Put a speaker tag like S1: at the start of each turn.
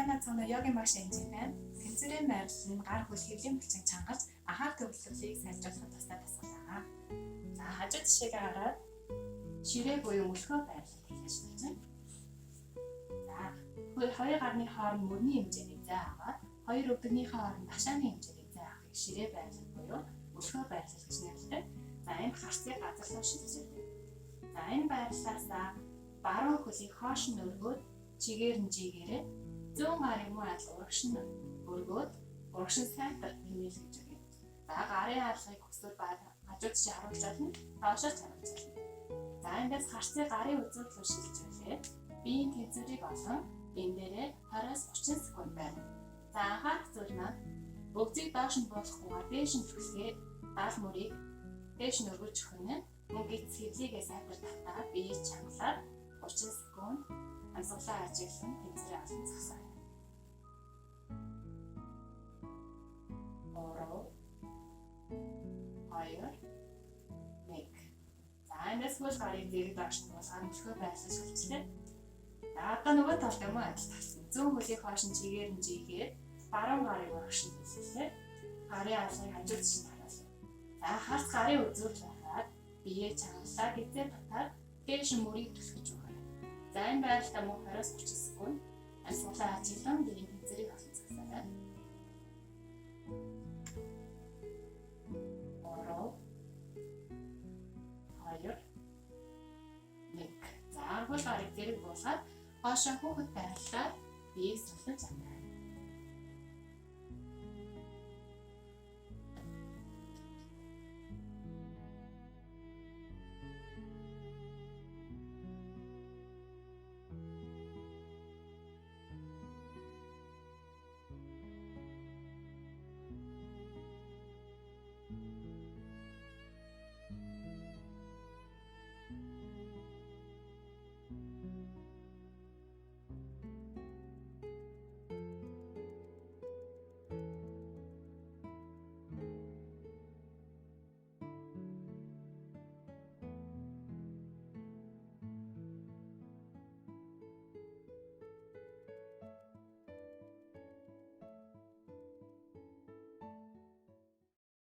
S1: Сайн цаана йогийн маш хэмжээ байна. Тэнцвэрийн байрлал нь гар хөл хэвлийн булчин чангарч ахаар төвлөлийг сайжруулахад тустай дасгал байгаа. За хажуу жишээгээ хараад ширээ буюу мөлхөө байрлал хийх шилжиж байна. За хоёр гарны хооронд мөрний хэмжээний зай аваад хоёр өдөрнийхээ хооронд ташааны хэмжээний зай авахыг ширээ байрлал буюу мөлхөө байрлал гэж нэрлэдэг. За энэ харцыг газар руу шилжүүлдэг. За энэ байрлалаас баруун хөлийг хоош нь өргөөд чигээр нь жигээрээ 100 гарын муу адил урагш нь өргөөд урагш нь сайтар хэмээл гэж үг. За гарын хаалгыг өсвөр хажуу жишээ харуулж байна. Доошооч харуулж байна. За эндээс харцыг гарын үзүүр рүү шилжүүлээд биеийн тэнцвэрийг олон энэ дээрээ 20-30 секунд байна. За анхаарах зүйл маань бүгдийг доош нь буулгахгүйгээр дээш нь түлхээд гал мөрийг дээш нь өргөж өгөх нь мөн гиз хэвлийгээ сайтар татаад бие чангалаад 30 секунд ансгалаа ажиглан тэнцвэрээ олон зогсоо. 3 2 1. За энэс хөл гарыг дээрээ доош нь буулгаад мөлхөө байрлал шилжлээ. За одоо нөгөө талд юм адил талсан. Зүүн хөлийг хоош нь чигээр нь жигээд баруун гарыг урагш нь хэлээ. Гарын алгыг хажуу тишин харуулъя. За харц гарын үзүүр байгаад бие чангалаа гизээ татаад дээш нь мөрийг түлхэж өгнө. За энэ байрлалаа мөн 20-30 секунд ансгалаа ажиглан биеийн тэнцвэрийг олсон цагсаа. 3 2 1. За хөл гарыг дээрээ буулгаад хоошоо хүүхэд байрлалаар биеийг суллаж амжаа.